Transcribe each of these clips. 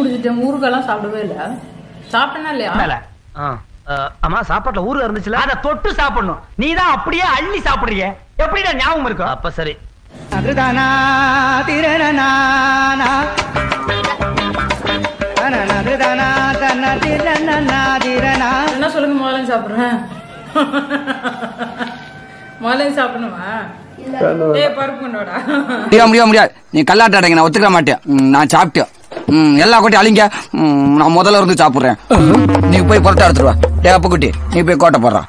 முடிச்சிட்டேன். ஊறுகாலாம் சாப்பிடவே இல்ல. சாப்பிட்டனா இல்லையா? ஆமா, சாப்பாட்டுல ஊறுகாய் இருந்துச்சுல, அத தொட்டு சாப்பிடணும். நீ தான் அப்படியே அள்ளி சாப்பிடுறிய. எப்படிடா ஞாபகம் இருக்கும்? அப்ப சரி. அதுதானா திரணனானா அனனதுதானா தன திரணனா திரணா. என்ன சொல்லுங்க, முதல்ல சாப்பிடுறேன். முதல்ல சாப்பிடணுமா? ஏய் பருப்பு கொண்டோடா. முடியாது. நீ கல்லாட்டாடங்க, நான் ஒத்துக்க மாட்டேன். நான் சாப்பிட்டேன். எல்லா கோட்டையும் அழிங்க. நான் முதல்ல இருந்து சாப்பிடுறேன். நீ போய் புரட்டா எடுத்துருவா. டே அப்புக்குட்டி, நீ போய் கோட்டை போடுறான்.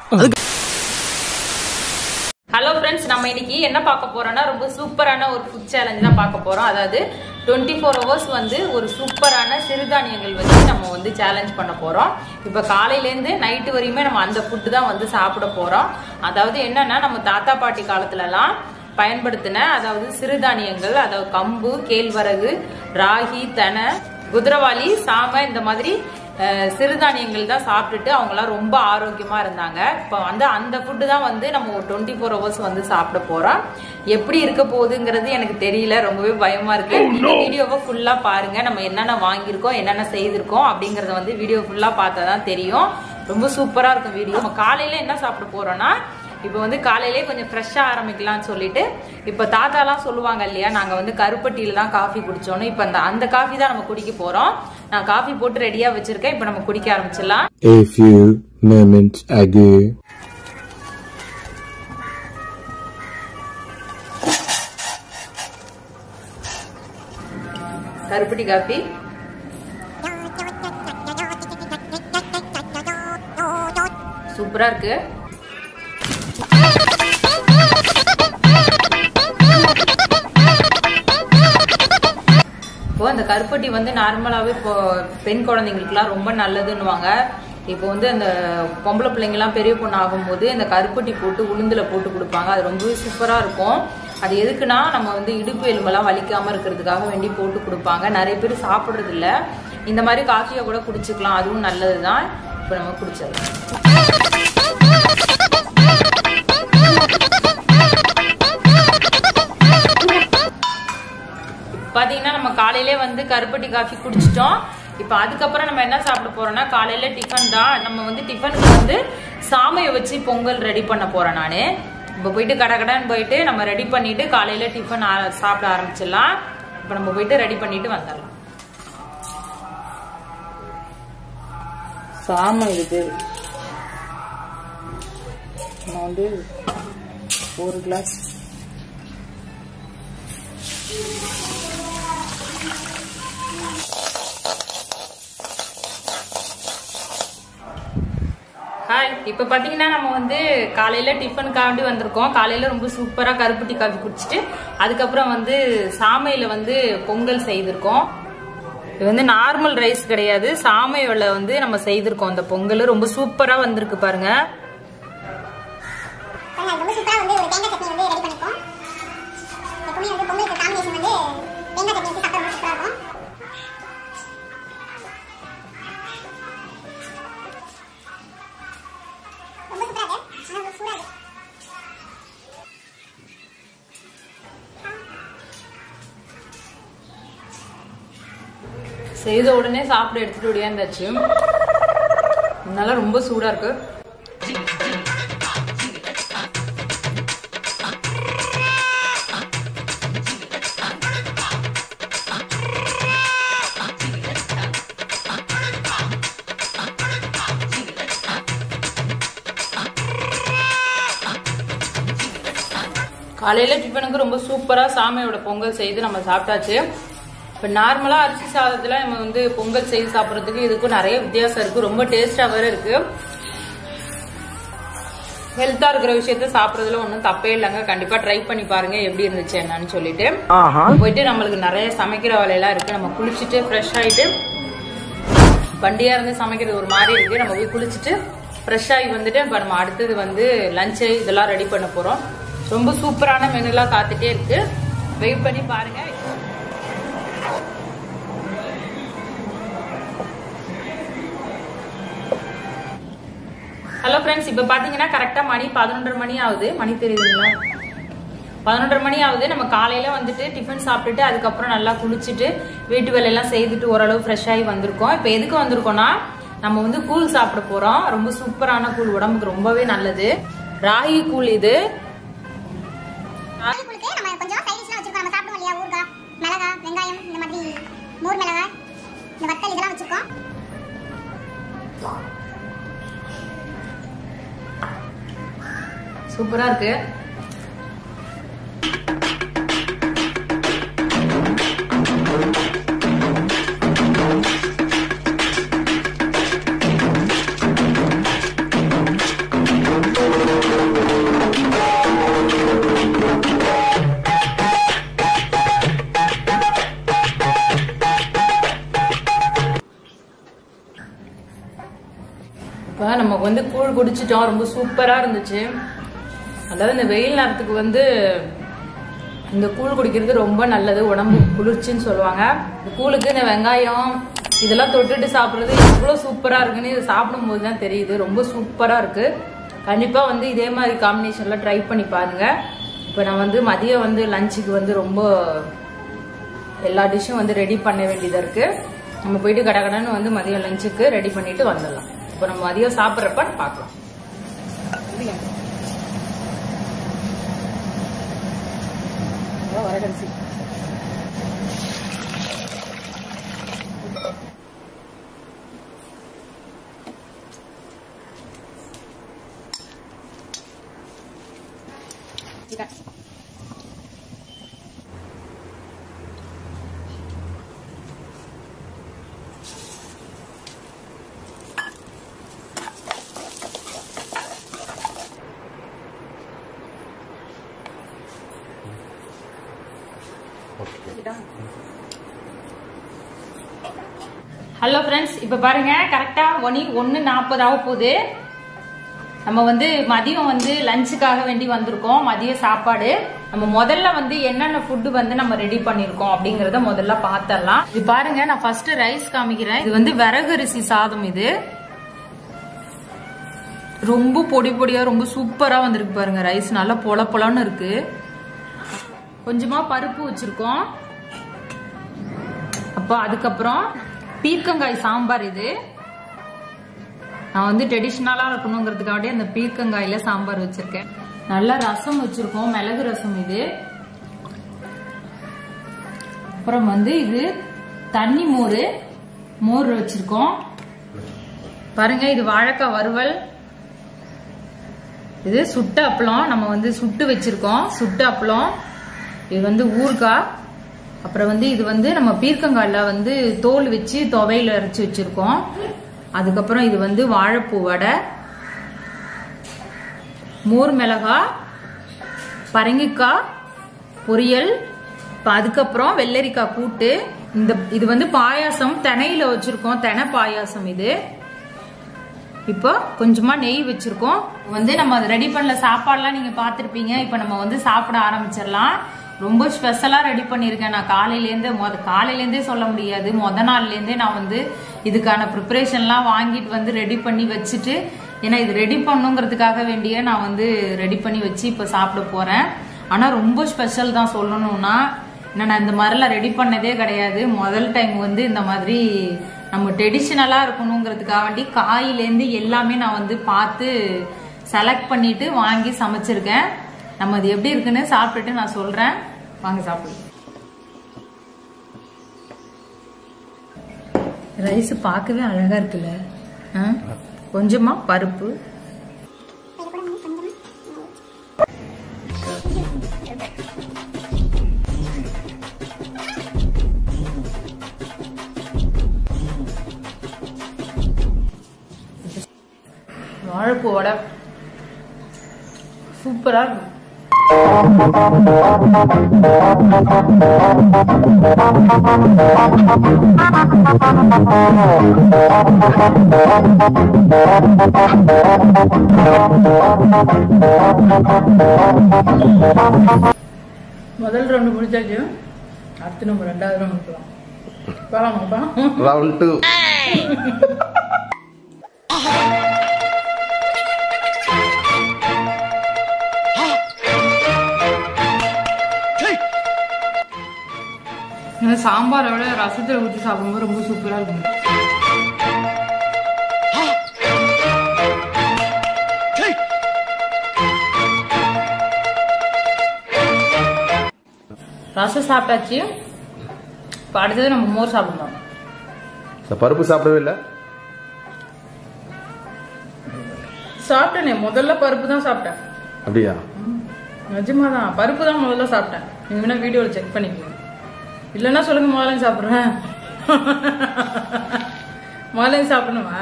ஹலோ ஃப்ரெண்ட்ஸ், நம்ம இன்னைக்கு என்ன பார்க்க போறோம்னா ரொம்ப சூப்பரான ஒரு ஃபுட் சேலஞ்ச் தான் பார்க்க போறோம். அதாவது 24 hours வந்து ஒரு சூப்பரான சிறுதானியங்கள் வச்சு நம்ம வந்து சேலஞ்ச் பண்ண போறோம். இப்ப காலையில இருந்து நைட்டு வரையுமே நம்ம அந்த ஃபுட் தான் வந்து சாப்பிட போறோம். அதாவது என்னன்னா, நம்ம தாத்தா பாட்டி காலத்துல எல்லாம் பயன்படுத்தின அதாவது சிறுதானியங்கள், அதாவது கம்பு, கேழ்வரகு, ராகி, தெனை, குதிரவாளி, சாமை, இந்த மாதிரி சிறுதானியங்கள் தான் சாப்பிட்டுட்டு அவங்களாம் ரொம்ப ஆரோக்கியமா இருந்தாங்க. இப்போ வந்து அந்த ஃபுட்டு தான் வந்து நம்ம 24 hours வந்து சாப்பிட போறோம். எப்படி இருக்க போகுதுங்கிறது எனக்கு தெரியல, ரொம்பவே பயமா இருக்கு. இந்த வீடியோவை ஃபுல்லா பாருங்க. நம்ம என்னென்ன வாங்கியிருக்கோம், என்னென்ன செய்திருக்கோம் அப்படிங்கறத வந்து வீடியோ ஃபுல்லா பார்த்தா தான் தெரியும். ரொம்ப சூப்பரா இருக்கும் வீடியோ. நம்ம காலையில என்ன சாப்பிட போறோம்னா, இப்போ வந்து காலையிலே கொஞ்சம் ஃப்ரெஷ்ஷா ஆரம்பிக்கலாம்னு சொல்லிட்டு, இப்போ தாத்தாலாம் சொல்லுவாங்க இல்லையா, நாங்க வந்து கருப்பட்டியில தான் காஃபி குடிச்சோன்னு. இப்போ அந்த காஃபி தான் நம்ம குடிக்க போறோம். நான் காஃபி போட்டு ரெடியா வச்சிருக்கேன். இப்போ நம்ம குடிக்க ஆரம்பிச்சிடலாம். A few moments ago. கருப்பட்டி காஃபி சூப்பரா இருக்கு. இப்போ அந்த கருப்பட்டி வந்து நார்மலாவே இப்போ பெண் குழந்தைங்களுக்குலாம் ரொம்ப நல்லதுன்னுவாங்க. இப்போ வந்து அந்த பொம்பளை பிள்ளைங்கலாம் பெரிய பொண்ணு ஆகும்போது அந்த கருப்பட்டி போட்டு உளுந்துல போட்டு கொடுப்பாங்க. அது ரொம்பவே சூப்பரா இருக்கும். அது எதுக்குன்னா, நம்ம வந்து இடுப்பு எலும்பெல்லாம் வலிக்காம இருக்கிறதுக்காக வேண்டி போட்டு கொடுப்பாங்க. நிறைய பேர் சாப்பிட்றது இல்ல. இந்த மாதிரி காஃபியை கூட குடிச்சுக்கலாம், அதுவும் நல்லதுதான். இப்போ நம்ம குடிச்சிடலாம். பாத்தீங்கன்னா நம்ம காலையிலே வந்து கருப்பட்டி காஃபி குடிச்சிட்டோம். இப்போ அதுக்கப்புறம் நம்ம என்ன சாப்பிட போறோம்னா, காலையில டிஃபன் தான். நம்ம வந்து டிஃபனுக்கு வந்து சாமையை வச்சு பொங்கல் ரெடி பண்ண போறேன் நானு. இப்போ போயிட்டு கடகடன்னு போயிட்டு நம்ம ரெடி பண்ணிட்டு காலையில டிஃபன் சாப்பிட ஆரம்பிச்சிடலாம். இப்போ நம்ம போயிட்டு ரெடி பண்ணிட்டு வந்துடலாம். சாமை இருக்கு. நான் வந்து 1 கிளாஸ் இப்ப பாத்தீங்கன்னா நம்ம வந்து காலையில டிஃபனுக்காண்டி வந்திருக்கோம். காலையில ரொம்ப சூப்பரா கருப்பட்டி காஃபி குடிச்சிட்டு அதுக்கப்புறம் வந்து சாமையில வந்து பொங்கல் செய்திருக்கோம். இது வந்து நார்மல் ரைஸ் கிடையாது, சாமையில வந்து நம்ம செய்திருக்கோம். அந்த பொங்கல் ரொம்ப சூப்பரா வந்திருக்கு பாருங்க. செய்த உடனே சாப்பிட எடுத்துட்டு ஓடியாந்தாச்சு. அதனால ரொம்ப சூடா இருக்கு. காலையில டிஃபனுக்கு ரொம்ப சூப்பரா சாமையோட பொங்கல் செய்து நம்ம சாப்பிட்டாச்சு. இப்போ நார்மலா அரிசி சாதத்துல நம்ம வந்து பொங்கல் செய்து சாப்பிட்றதுக்கு இதுக்கும் நிறைய வித்தியாசம் இருக்கு. ரொம்ப டேஸ்டா வேற இருக்கு. ஹெல்த்தா இருக்கிற விஷயத்த சாப்பிட்றதுல ஒன்றும் தப்பே இல்லைங்க. கண்டிப்பா ட்ரை பண்ணி பாருங்க எப்படி இருந்துச்சு என்னன்னு சொல்லிட்டு. போயிட்டு நம்மளுக்கு நிறைய சமைக்கிற வேலையெல்லாம் இருக்கு. நம்ம குளிச்சுட்டு ஃப்ரெஷ் ஆயிட்டு, வண்டியா இருந்து சமைக்கிறது ஒரு மாதிரி இருக்கு. நம்ம போய் குளிச்சுட்டு ஃப்ரெஷ் ஆகி வந்துட்டு இப்போ நம்ம அடுத்தது வந்து லஞ்சு இதெல்லாம் ரெடி பண்ண போறோம். ரொம்ப சூப்பரான மெனுலாம் காத்துட்டே இருக்கு. வெயிட் பண்ணி பாருங்க. ஹலோ ஃப்ரெண்ட்ஸ், இப்போ பார்த்தீங்கன்னா கரெக்டாக மணி 11:30 மணி ஆகுது. மணி தெரியுதுங்களா? 11:30 மணி ஆகுது. நம்ம காலையில வந்துட்டு டிஃபன் சாப்பிட்டுட்டு அதுக்கப்புறம் நல்லா குளிச்சுட்டு வீட்டு வேலையெல்லாம் செய்துட்டு ஓரளவு ஃப்ரெஷ் ஆகி வந்திருக்கோம். இப்போ எதுக்கு வந்திருக்கோம்னா நம்ம வந்து கூழ் சாப்பிட போறோம். ரொம்ப சூப்பரான கூழ், உடம்புக்கு ரொம்பவே நல்லது. ராகி கூழ் இது. நம்ம கொஞ்சம் சைடிஷ்லாம் வச்சிருக்கோம். நம்ம சாப்பிடுவோம் இல்லையா, ஊறுகாய், மிளகாய், வெங்காயம், இந்த மாதிரி மோர் மிளகாய், இந்த வத்தல் இதெல்லாம் வச்சிருக்கோம். சூப்பரா இருக்கு. நம்ம வந்து கூழ் குடிச்சிட்டோம். ரொம்ப சூப்பரா இருந்துச்சு. அதாவது இந்த வெயில் நேரத்துக்கு வந்து இந்த கூழ் குடிக்கிறது ரொம்ப நல்லது, உடம்பு குளிர்ச்சின்னு சொல்லுவாங்க. இந்த கூழுக்கு இந்த வெங்காயம் இதெல்லாம் தொட்டுட்டு சாப்பிட்றது எவ்வளோ சூப்பரா இருக்குன்னு இது சாப்பிடும் போது தான் தெரியுது. ரொம்ப சூப்பரா இருக்கு. கண்டிப்பா வந்து இதே மாதிரி காம்பினேஷன்ல ட்ரை பண்ணி பாருங்க. இப்போ நான் வந்து மதியம் வந்து லஞ்சுக்கு வந்து ரொம்ப எல்லா டிஷ்ஷும் வந்து ரெடி பண்ண வேண்டியதா இருக்கு. நம்ம போயிட்டு கடகடன்னு வந்து மதியம் லஞ்சுக்கு ரெடி பண்ணிட்டு வந்துடலாம். இப்போ நம்ம மதியம் சாப்பிட்றப்ப பார்க்கலாம். வரகரிசி ஹலோ ஃப்ரெண்ட்ஸ், இப்ப பாருங்க கரெக்டா 1:40 ஆக போகுது. நம்ம வந்து மதியம் வந்து லஞ்சுக்காக வேண்டி வந்திருக்கோம். மதிய சாப்பாடு நம்ம முதல்ல வந்து என்னென்ன ஃபுட்டு வந்து நம்ம ரெடி பண்ணிருக்கோம் அப்படிங்கறத முதல்ல பாத்திரலாம். இது பாருங்க, நான் ஃபர்ஸ்ட் ரைஸ் காமிக்கிறேன். இது வந்து விறகரிசி சாதம். இது ரொம்ப பொடி பொடியா ரொம்ப சூப்பரா வந்திருக்கு பாருங்க. ரைஸ் நல்லா பொல பொலன்னு இருக்கு. கொஞ்சமா பருப்பு வச்சிருக்கோம். அப்போ அதுக்கப்புறம் பீர்க்கங்காய் சாம்பார். இது நான் வந்து ட்ரெடிஷ்னலா இருக்கணுங்கிறதுக்காக அந்த பீர்க்கங்காயில சாம்பார் வச்சிருக்கேன். நல்ல ரசம் வச்சிருக்கோம், மிளகு ரசம். இது அப்புறம் வந்து இது தண்ணி மோர் வச்சிருக்கோம். பாருங்க, இது வாழைக்காய் வறுவல். இது சுட்ட அப்பளம், நம்ம வந்து சுட்டு வச்சிருக்கோம். சுட்ட அப்பளம். இது வந்து ஊறுகாய். அப்புறம் வந்து இது வந்து நம்ம பீர்க்கங்காயில வந்து தோல் வச்சு துவையில அரைச்சி வச்சிருக்கோம். அதுக்கப்புறம் இது வந்து வாழைப்பூ வடை, மோர் மிளகாய், பரங்கிக்காய் பொரியல், அதுக்கப்புறம் வெள்ளரிக்காய் கூட்டு. இது வந்து பாயாசம் திணையில வச்சிருக்கோம், திணை பாயாசம். இது இப்போ கொஞ்சமா நெய் வச்சிருக்கோம். வந்து நம்ம ரெடி பண்ணல சாப்பாடுலாம் நீங்க பாத்திருப்பீங்க. இப்ப நம்ம வந்து சாப்பிட ஆரம்பிச்சிடலாம். ரொம்ப ஸ்பெஷலா ரெடி பண்ணிருக்கேன். நான் காலையிலேருந்தே சொல்ல முடியாது, நாள்ல இருந்தே நான் வந்து இதுக்கான ப்ரிப்பரேஷன்லாம் வாங்கிட்டு வந்து ரெடி பண்ணி வச்சுட்டு, ஏன்னா இது ரெடி பண்ணுங்கிறதுக்காக வேண்டிய நான் வந்து ரெடி பண்ணி வச்சு இப்ப சாப்பிட போறேன். ஆனா ரொம்ப ஸ்பெஷல் தான் சொல்லணும்னா. நான் இந்த மாதிரிலாம் ரெடி பண்ணதே கிடையாது. முதல் டைம் வந்து இந்த மாதிரி நம்ம ட்ரெடிஷ்னலா இருக்கணுங்கிறதுக்காக வேண்டி காயிலேருந்து எல்லாமே நான் வந்து பார்த்து செலக்ட் பண்ணிட்டு வாங்கி சமைச்சிருக்கேன். நம்ம அது எப்படி இருக்குன்னு சாப்பிட்டுட்டு நான் சொல்றேன். வாங்க சாப்பிடு. ரைஸ் பார்க்கவே அழகா இருக்குல்ல. கொஞ்சமா பருப்பு, வாழைப்பூ வடை சூப்பரா இருக்கும். முதல் ரவுண்ட் முடிச்சாச்சு. அடுத்து நம்ம ரெண்டாவது ரவுண்ட் போலாம். ரவுண்ட் 2. வந்து சாம்பாரை விட ரசத்துல ஊற்றி சாப்பிடும்போது ரொம்ப சூப்பரா இருக்கும். ரசம் சாப்பிட்டாச்சு. இப்ப அடுத்தது நம்ம மோர் சாப்பிடணும். பருப்பு சாப்பிடவே இல்லை. சாப்பிட்டேனே, முதல்ல பருப்பு தான் சாப்பிட்டேன். அப்படியா? நிஜமாதான் பருப்பு தான் முதல்ல சாப்பிட்டேன். நீங்க வேணா வீடியோல செக் பண்ணிக்கோங்க. இல்லன்னா சொல்லுங்க, முதல்ல சாப்பிடுறேன். முதல்ல சாப்பிடணுமா?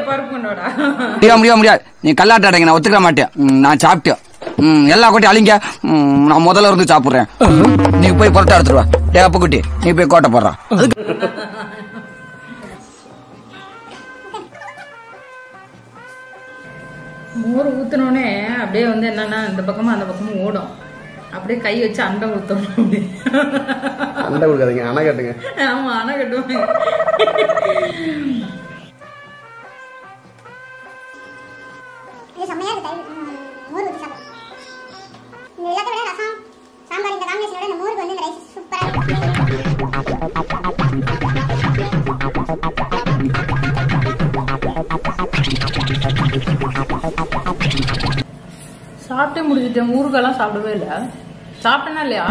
பருப்பு கொண்டோடா. முடியாது. நீ கல்லாட்ட அடைங்க, நான் ஒத்துக்க மாட்டேன். நான் சாப்பிட்டேன். எல்லா கொட்டி அழிங்க. நான் முதல்ல இருந்து சாப்பிடுறேன். நீ போய் புரட்டா எடுத்துருவா. டே அப்ப குட்டி, நீ போய் கோட்டை போடுறா. மோர் ஊத்தினோடனே அப்படியே வந்து என்னன்னா இந்த பக்கமும் அந்த பக்கமும் ஓடும். அப்படியே கை வச்சு அண்டை ஊத்தணும். அண்டை கொடுக்காதீங்க, அணை கட்டுங்க. ஆமா, அணை கட்டுவேன். செம்மையா இருக்கு. மோர் ஊற்றி சாப்பிடும். இந்த எல்லாத்தை விட ரசம் சாம்பார் இந்த காம்பினேஷனோட இந்த மோருக்கு வந்து இந்த ரைஸ் சூப்பரா சாப்பிட்டே முடிஞ்சிட்டேன். ஊருக்கெல்லாம் சாப்பிடவே இல்ல. சாப்பிட்டனா இல்லையா?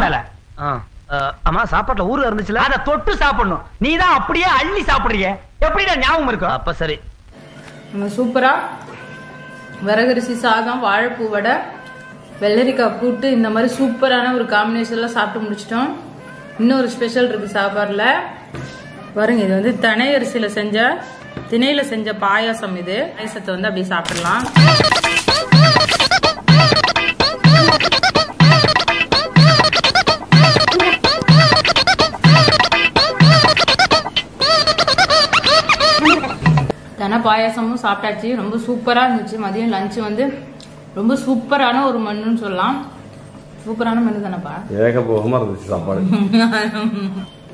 அம்மா சாப்பாட்டுல ஊரு இருந்துச்சுல, அதை தொட்டு சாப்பிடணும். நீ தான் அப்படியே அள்ளி சாப்பிடுறீங்க. எப்படிடா ஞாபகம் இருக்கும்? அப்ப சரி. சூப்பரா விறகரிசி சாதம், வாழைப்பூ வடை, வெள்ளரிக்காய் கூட்டு, இந்த மாதிரி சூப்பரான ஒரு காம்பினேஷன்ல சாப்பிட்டு முடிச்சிட்டோம். இன்னொரு ஸ்பெஷல் இருக்கு சாப்பாடுல பாருங்க. இது வந்து திணை அரிசியில செஞ்ச, திணையில செஞ்ச பாயாசம். இது பாயாசத்தை வந்து அப்படியே சாப்பிடலாம். தினை பாயாசமும் சாப்பிட்டாச்சு. ரொம்ப சூப்பரா இருந்துச்சு. மதியம் லஞ்சு வந்து ரொம்ப சூப்பரான ஒரு மெனுன்னு சொல்லலாம். சூப்பரான மெனு தானப்பா, ஏகபோகமா இருந்துச்சு சாப்பாடு.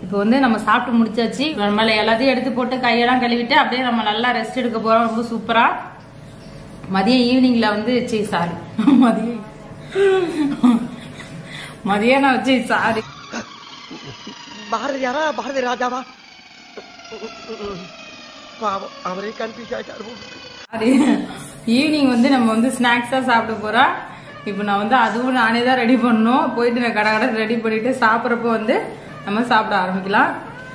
இப்போ வந்து நம்ம சாப்பிட்டு முடிச்சாச்சு. நம்மள எல்லாத்தையும் எடுத்து போட்டு கையெல்லாம் கழுவிட்டு அப்படியே நம்ம நல்லா ரெஸ்ட் எடுக்க போறோம். ரொம்ப சூப்பரா. மதியம் ஈவினிங்ல வந்து மதியம் நான் வச்சு சாரி பாரதியாரா பாரதி ராஜாவா அவரே கன்ஃபியூஸ் ஆயிட்டாரு. ஈவினிங் வந்து நம்ம வந்து ஸ்நாக்ஸா சாப்பிட போறோம். இப்போ நான் வந்து அதுவும் நானே தான் ரெடி பண்ணணும். போயிட்டு நான் கடை ரெடி பண்ணிட்டு சாப்பிட்றப்போ வந்து நம்ம சாப்பிட ஆரம்பிக்கலாம்.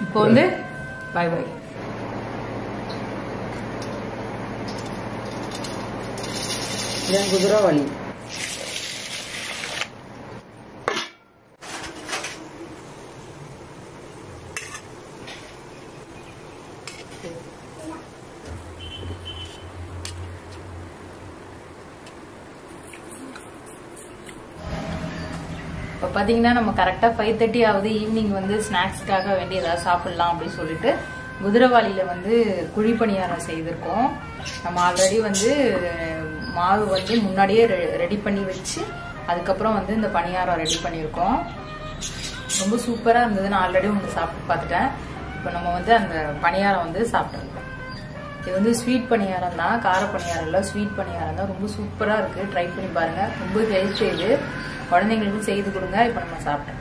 இப்போ வந்து பாய் பாய். குதிரைவாலி இப்போ பார்த்தீங்கன்னா நம்ம கரெக்டாக 5:30 ஆகுது. ஈவினிங் வந்து ஸ்நாக்ஸ்க்காக வேண்டி ஏதாவது சாப்பிடலாம் அப்படின்னு சொல்லிட்டு குதிரைவாலியில் வந்து குழி பணியாரம் செய்திருக்கோம். நம்ம ஆல்ரெடி வந்து மாவு வந்து முன்னாடியே ரெடி பண்ணி வச்சு அதுக்கப்புறம் வந்து இந்த பணியாரம் ரெடி பண்ணியிருக்கோம். ரொம்ப சூப்பராக இருந்தது. நான் ஆல்ரெடி ஒன்று சாப்பிட்டு பார்த்துட்டேன். இப்போ நம்ம வந்து அந்த பணியாரம் வந்து சாப்பிட்ருக்கோம். இது வந்து ஸ்வீட் பணியாரம் தான், கார பணியாரம் இல்லை, ஸ்வீட் பணியாரம் தான். ரொம்ப சூப்பராக இருக்குது. ட்ரை பண்ணி பாருங்கள். ரொம்ப ஹெல்த் இது. குழந்தைங்களுக்கு செய்து கொடுங்க. இப்போ நம்ம சாப்பிட்டோம்.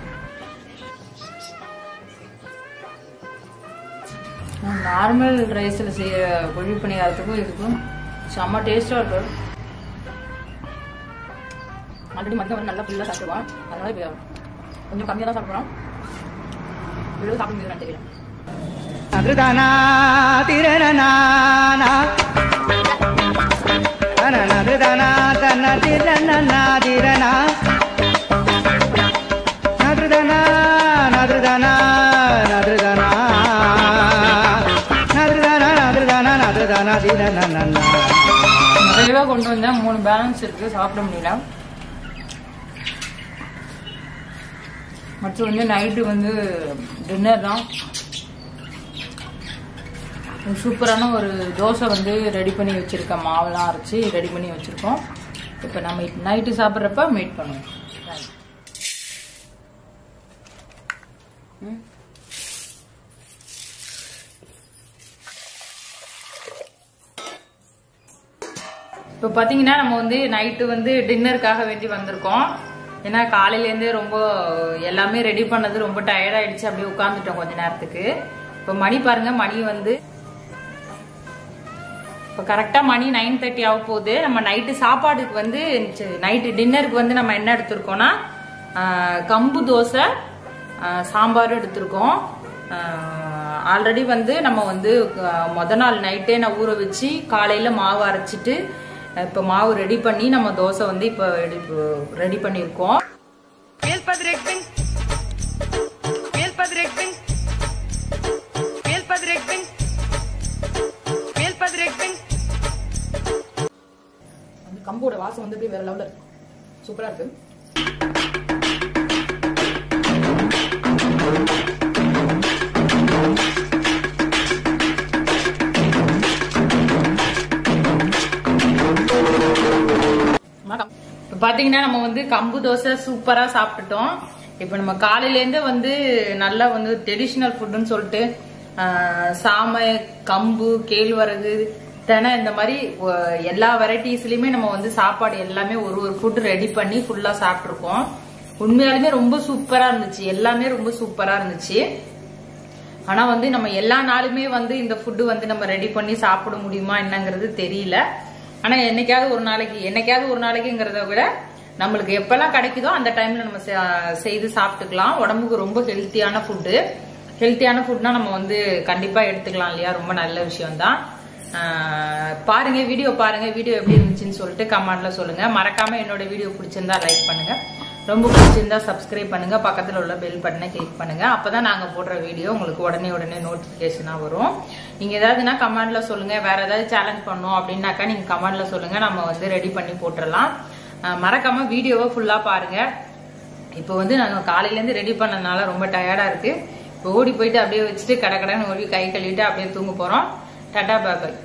நார்மல் ரைஸில் செய்ய குழி பணியாரத்துக்கும் இதுக்கும் செம்ம டேஸ்டாக இருக்கும். ஆல்ரெடி மதியம் நல்லா ஃபுல்லாக சாப்பிடுவோம். அதனால இப்போ கொஞ்சம் கம்மியாக தான் சாப்பிட்றோம். இவ்வளோ சாப்பிட முடியுதுன்னு தெரியல. அதுதானா திரணனானா அதுதானா தன திரணனா திரணா நதுதானா நதுதானா நதுதானா நதுதானா நதுதானா நதுதானா திரணனா. நிறையவா கொண்டு வந்தேன். 3 பேலன்ஸ் இருக்கு, சாப்பிட முடியல. மற்றும் வந்து நைட்டு வந்து டின்னர் தான். சூப்பரான ஒரு தோசை வந்து ரெடி பண்ணி வச்சிருக்கேன். மாவெல்லாம் அரைச்சி ரெடி பண்ணி வச்சிருக்கோம். இப்போ நம்ம நைட்டு சாப்பிட்றப்ப மீட் பண்ணுவோம். இப்போ பார்த்தீங்கன்னா நம்ம வந்து நைட்டு வந்து டின்னருக்காக வேண்டி வந்திருக்கோம். ஏன்னா காலையிலேருந்தே ரொம்ப எல்லாமே ரெடி பண்ணது ரொம்ப டயர்ட் ஆயிடுச்சு. அப்படியே உட்காந்துட்டோம் கொஞ்ச நேரத்துக்கு. இப்போ மணி பாருங்க, மணி வந்து இப்போ கரெக்டா மணி 9:30 ஆக போகுது. நம்ம நைட்டு சாப்பாடுக்கு வந்து நைட்டு டின்னருக்கு வந்து நம்ம என்ன எடுத்திருக்கோம்னா கம்பு தோசை சாம்பார் எடுத்திருக்கோம். ஆல்ரெடி வந்து நம்ம வந்து முத நாள் நைட்டே நான் ஊற வச்சு காலையில மாவு அரைச்சிட்டு இப்போ மாவு ரெடி பண்ணி நம்ம தோசை வந்து இப்போ ரெடி பண்ணியிருக்கோம். அந்த கம்போட வாசம் வந்து அப்படியே வேற லெவல்ல இருக்கு, சூப்பரா இருக்கு. பாத்தீங்கன்னா நம்ம வந்து கம்பு தோசை சூப்பரா சாப்பிட்டுட்டோம். இப்ப நம்ம காலையில இருந்து வந்து நல்லா வந்து ட்ரெடிஷனல் ஃபுட்னு சொல்லிட்டு சாமை, கம்பு, கேழ்வரகு, தெனை இந்த மாதிரி எல்லா வெரைட்டிஸ்லயுமே நம்ம வந்து சாப்பாடு எல்லாமே ஒரு ஃபுட் ரெடி பண்ணி ஃபுல்லா சாப்பிட்டுருக்கோம். உண்மையாலுமே ரொம்ப சூப்பரா இருந்துச்சு, எல்லாமே ரொம்ப சூப்பரா இருந்துச்சு. ஆனா வந்து நம்ம எல்லா நாளுமே வந்து இந்த ஃபுட்டு வந்து நம்ம ரெடி பண்ணி சாப்பிட முடியுமா என்னங்கிறது தெரியல. ஆனா என்னைக்காவது ஒரு நாளைக்குங்கிறத விட நம்மளுக்கு எப்பெல்லாம் கிடைக்குதோ அந்த டைம்ல நம்ம செய்து சாப்பிட்டுக்கலாம். உடம்புக்கு ரொம்ப ஹெல்த்தியான ஃபுட்னா நம்ம வந்து கண்டிப்பா எடுத்துக்கலாம் இல்லையா, ரொம்ப நல்ல விஷயம் தான். பாருங்க, வீடியோ எப்படி இருந்துச்சுன்னு சொல்லிட்டு கமெண்ட்ல சொல்லுங்க. மறக்காம என்னோட வீடியோ பிடிச்சிருந்தா லைக் பண்ணுங்க, ரொம்ப பிடிச்சிருந்தா சப்ஸ்கிரைப் பண்ணுங்க, பக்கத்துல உள்ள பெல் பட்டனை கிளிக் பண்ணுங்க. அப்பதான் நாங்க போடுற வீடியோ உங்களுக்கு உடனே நோட்டிபிகேஷனா வரும். நீங்க ஏதாவதுன்னா கமெண்ட்ல சொல்லுங்க. வேற ஏதாவது சேலஞ்ச் பண்ணணும் அப்படின்னாக்கா நீங்க கமெண்ட்ல சொல்லுங்க, நம்ம வந்து ரெடி பண்ணி போட்டுடலாம். மறக்காம வீடியோவை ஃபுல்லா பாருங்க. இப்போ வந்து நாங்க காலையில இருந்து ரெடி பண்ணதுனால ரொம்ப டயர்டா இருக்கு. இப்போ ஓடி போயிட்டு அப்படியே வச்சுட்டு கடன்னு ஓடி கை கழுவிட்டு அப்படியே தூங்க போறோம். டாடா பாய்.